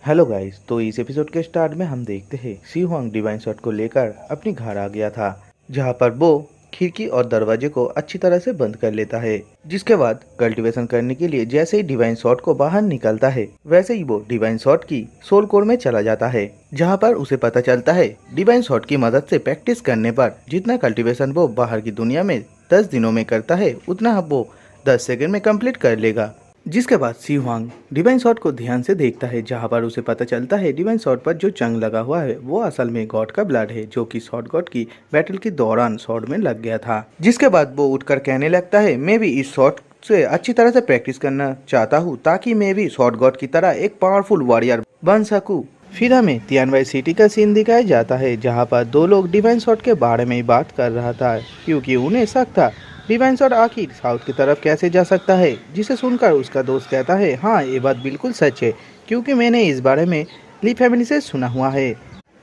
Hello guys, तो इस episode के स्टार्ट में हम देखते हैं सी हुआंग डिवाइन शॉट को लेकर अपनी घर आ गया था, जहां पर वो खिड़की और दरवाजे को अच्छी तरह से बंद कर लेता है। जिसके बाद कल्टीवेशन करने के लिए जैसे ही डिवाइन शॉट को बाहर निकलता है, वैसे ही वो डिवाइन शॉट की सोल कोर में चला जाता है, जहां पर उसे पता चलता है डिवाइन शॉट की मदद से प्रैक्टिस करने पर जितना कल्टीवेशन वो बाहर की दुनिया में 10 दिनों में करता है, उतना वो 10 सेकंड में कंप्लीट कर लेगा। जिसके बाद सी हुआंग डिवाइन शॉट को ध्यान से देखता है, जहां पर उसे पता चलता है डिवाइन शॉट पर जो जंग लगा हुआ है वो असल में गॉड का ब्लड है, जो कि शॉट गॉड की बैटल के दौरान शॉट में लग गया था। जिसके बाद वो उठकर कहने लगता है, मैं भी इस शॉट से अच्छी तरह से प्रैक्टिस करना चाहता हूँ, ताकि मैं भी शॉट गॉड की तरह एक पावरफुल वॉरियर बन सकूँ। फिर हमें तियानवाई सिटी का सीन दिखाया जाता है, जहाँ पर दो लोग डिवाइन शॉट के बारे में ही बात कर रहा था, क्योंकि उन्हें शक था डिवाइन शॉट आखिर साउथ की तरफ कैसे जा सकता है। जिसे सुनकर उसका दोस्त कहता है, हाँ ये बात बिल्कुल सच है, क्योंकि मैंने इस बारे में ली फैमिली से सुना हुआ है।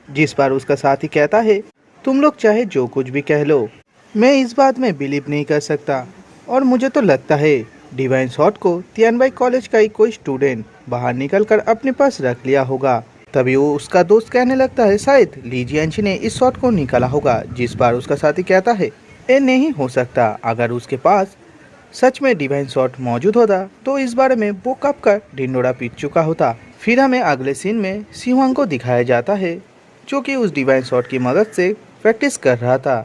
जिस पर उसका साथी कहता है, तुम लोग चाहे जो कुछ भी कह लो, मैं इस बात में बिलीव नहीं कर सकता, और मुझे तो लगता है डिवाइन शॉट को तियानवाई कॉलेज का ही कोई स्टूडेंट बाहर निकल कर अपने पास रख लिया होगा। तभी वो उसका दोस्त कहने लगता है, शायद ली जियांची ने इस शॉट को निकाला होगा। जिस पर उसका साथी कहता है, ये नहीं हो सकता, अगर उसके पास सच में डिवाइन शॉट मौजूद होता तो इस बारे में वो कब का ढिंडोरा पीट चुका होता। फिर हमें अगले सीन में सी हुआंग को दिखाया जाता है, जो कि उस डिवाइन शॉट की मदद से प्रैक्टिस कर रहा था।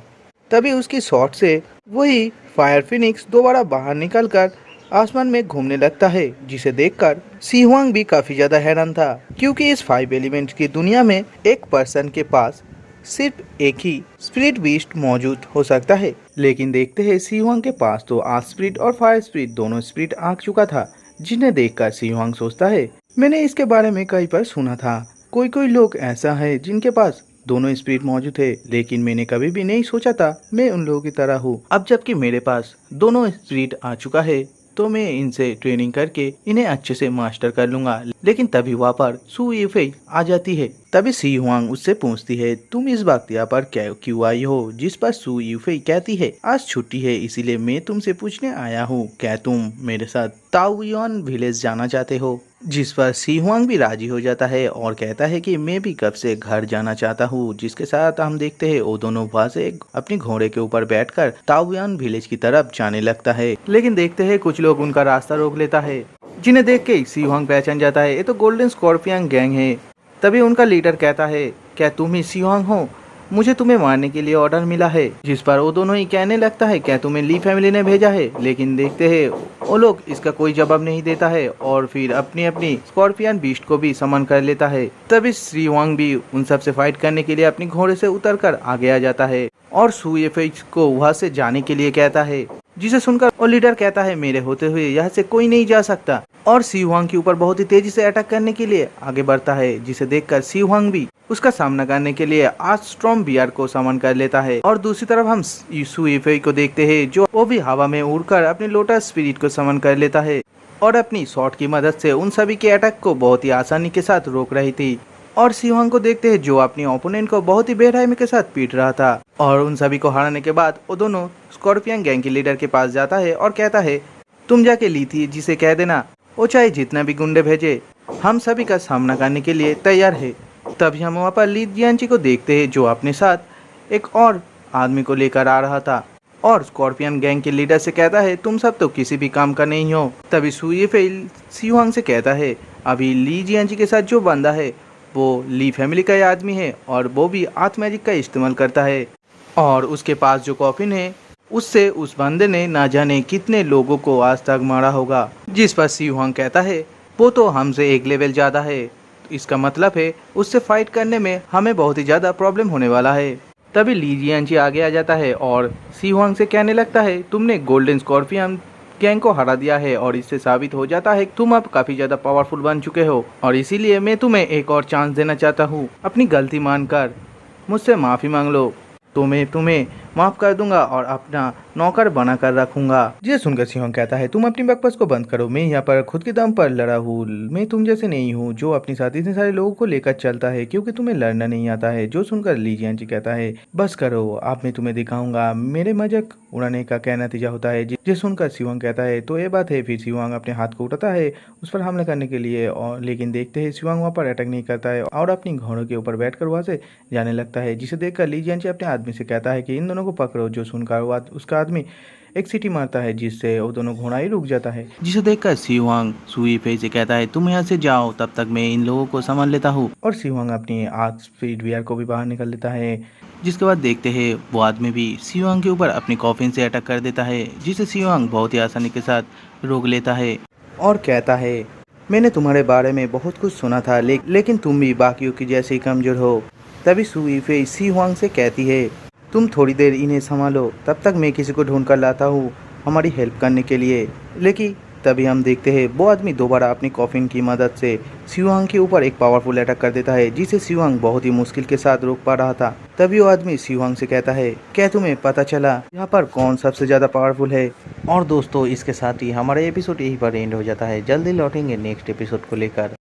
तभी उसकी शॉट से वही फायर फिनिक्स दोबारा बाहर निकलकर आसमान में घूमने लगता है, जिसे देखकर सी हुआंग भी काफी ज्यादा हैरान था, क्योंकि इस 5 एलिमेंट्स की दुनिया में एक पर्सन के पास सिर्फ एक ही स्पिरिट बीस्ट मौजूद हो सकता है। लेकिन देखते हैं सी हुआंग के पास तो आग स्पिरिट और फायर स्पिरिट दोनों स्पिरिट आ चुका था, जिन्हें देखकर सी हुआंग सोचता है, मैंने इसके बारे में कई बार सुना था, कोई कोई लोग ऐसा है जिनके पास दोनों स्पिरिट मौजूद है, लेकिन मैंने कभी भी नहीं सोचा था मैं उन लोगों की तरह हूँ। अब जबकि मेरे पास दोनों स्पिरिट आ चुका है, तो मैं इनसे ट्रेनिंग करके इन्हें अच्छे से मास्टर कर लूंगा। लेकिन तभी वहाँ पर सू यीफेई आ जाती है। तभी सी हुआंग उससे पूछती है, तुम इस वक्त यहाँ पर क्यों आई हो। जिस पर सू यीफेई कहती है, आज छुट्टी है, इसीलिए मैं तुमसे पूछने आया हूँ, क्या तुम मेरे साथ ताओयुआन विलेज जाना चाहते हो। जिस पर सी हुआंग भी राजी हो जाता है और कहता है कि मैं भी कब से घर जाना चाहता हूँ। जिसके साथ हम देखते हैं वो दोनों वहाँ से अपने घोड़े के ऊपर बैठकर ताओयुआन विलेज की तरफ जाने लगता है। लेकिन देखते हैं कुछ लोग उनका रास्ता रोक लेता है, जिन्हें देख के सी हुआंग पहचान जाता है, ये तो गोल्डन स्कॉर्पियन गैंग है। तभी उनका लीडर कहता है, क्या तुम ही सी हुआंग हो, मुझे तुम्हें मारने के लिए ऑर्डर मिला है। जिस पर वो दोनों ही कहने लगता है, क्या तुम्हें ली फैमिली ने भेजा है। लेकिन देखते हैं वो लोग इसका कोई जवाब नहीं देता है, और फिर अपनी अपनी स्कॉर्पियन बीस्ट को भी समन कर लेता है। तभी सी हुआंग भी उन सब से फाइट करने के लिए अपनी घोड़े से उतरकर आगे आ जाता है और सू यीफेई को वहाँ से जाने के लिए कहता है। जिसे सुनकर वो लीडर कहता है, मेरे होते हुए यहाँ से कोई नहीं जा सकता, और सी हुआंग के ऊपर बहुत ही तेजी से अटैक करने के लिए आगे बढ़ता है। जिसे देखकर सी हुआंग भी उसका सामना करने के लिए आर्मस्ट्रॉन्ग बियर को समन कर लेता है। और दूसरी तरफ हम सू यीफेई को देखते हैं, जो वो भी हवा में उड़कर अपने लोटस स्पिरिट को समन कर लेता है और अपनी शॉट की मदद से उन सभी के अटैक को बहुत ही आसानी के साथ रोक रही थी। और सी हुआंग को देखते हैं, जो अपने ओपोनेंट को बहुत ही बेरहमी के साथ पीट रहा था। और उन सभी को हराने के बाद वो दोनों स्कॉर्पियन गैंग के लीडर के पास जाता है और कहता है, तुम जाके ली थी जिसे कह देना, वो चाहे जितना भी गुंडे भेजे, हम सभी का सामना करने के लिए तैयार है। तभी हम वहाँ पर ली जियांची को देखते हैं, जो अपने साथ एक और आदमी को लेकर आ रहा था और स्कॉर्पियन गैंग के लीडर से कहता है, तुम सब तो किसी भी काम का नहीं हो। तभी सू यीफेई सी हुआंग से कहता है, अभी ली जियांची के साथ जो बंदा है वो ली फैमिली का ही आदमी है, और वो भी आर्थ मैजिक का इस्तेमाल करता है, और उसके पास जो कॉफिन है उससे उस बंदे ने ना जाने कितने लोगों को आज तक मारा होगा। जिस पर सी हुआंग कहता है, वो तो हमसे एक लेवल ज़्यादा है, इसका मतलब है उससे फाइट करने में हमें बहुत ही ज़्यादा प्रॉब्लम होने वाला है। तभी ली जियांची आगे आ जाता है और सी हुआंग से कहने लगता है, तुमने गोल्डन स्कॉर्पियन गैंग को हरा दिया है, और इससे साबित हो जाता है तुम अब काफी ज्यादा पावरफुल बन चुके हो, और इसीलिए मैं तुम्हें एक और चांस देना चाहता हूँ। अपनी गलती मानकर मुझसे माफी मांग लो, तो मैं तुम्हें माफ कर दूंगा और अपना नौकर बना कर रखूंगा। ये सुनकर सिंह कहता है, तुम अपनी बकवास को बंद करो, मैं यहाँ पर खुद के दम पर लड़ा हूँ। मैं तुम जैसे नहीं हूँ जो अपने साथ इतने सारे लोगों को लेकर चलता है, क्योंकि तुम्हें लड़ना नहीं आता है। जो सुनकर ली जियांजी कहता है, बस करो, आप मैं तुम्हें दिखाऊंगा मेरे मजाक उड़ाने का क्या नतीजा होता है। ये सुनकर शिवांग कहता है, तो ये बात है। फिर शिवांग अपने हाथ को उठाता है उस पर हमला करने के लिए, और लेकिन देखते हैं शिवांग वहाँ पर अटैक नहीं करता है और अपनी घोड़ों के ऊपर बैठकर वहाँ से जाने लगता है। जिसे देखकर ली जियांजी अपने आदमी से कहता है कि इन दोनों को पकड़ो। जो सुनकर उसका आदमी एक सीटी मारता है, जिससे वो दोनों घोड़ा ही रुक जाता है। जिसे देखकर शिवांग सुई फे से कहता है, तुम यहाँ से जाओ, तब तक मैं इन लोगों को संभाल लेता हूँ। और शिवांग अपनी आग स्पीड वीआर को भी बाहर निकल लेता है। जिसके बाद देखते हैं वो आदमी भी शिवांग के ऊपर अपनी कॉफिन से अटैक कर देता है, जिसे शिवांग बहुत ही आसानी के साथ रोक लेता है और कहता है, मैंने तुम्हारे बारे में बहुत कुछ सुना था, लेकिन तुम भी बाकियों की जैसे ही कमजोर हो। तभी सुई फे शिवांग से कहती है, तुम थोड़ी देर इन्हें संभालो, तब तक मैं किसी को ढूंढ कर लाता हूँ हमारी हेल्प करने के लिए। लेकिन तभी हम देखते हैं वो आदमी दोबारा अपनी कॉफिन की मदद से शिवांग के ऊपर एक पावरफुल अटैक कर देता है, जिसे शिवांग बहुत ही मुश्किल के साथ रोक पा रहा था। तभी वो आदमी शिवांग से कहता है, क्या तुम्हें पता चला यहाँ पर कौन सबसे ज़्यादा पावरफुल है? और दोस्तों, इसके साथ ही हमारा एपिसोड यहीं पर एंड हो जाता है। जल्दी लौटेंगे नेक्स्ट एपिसोड को लेकर।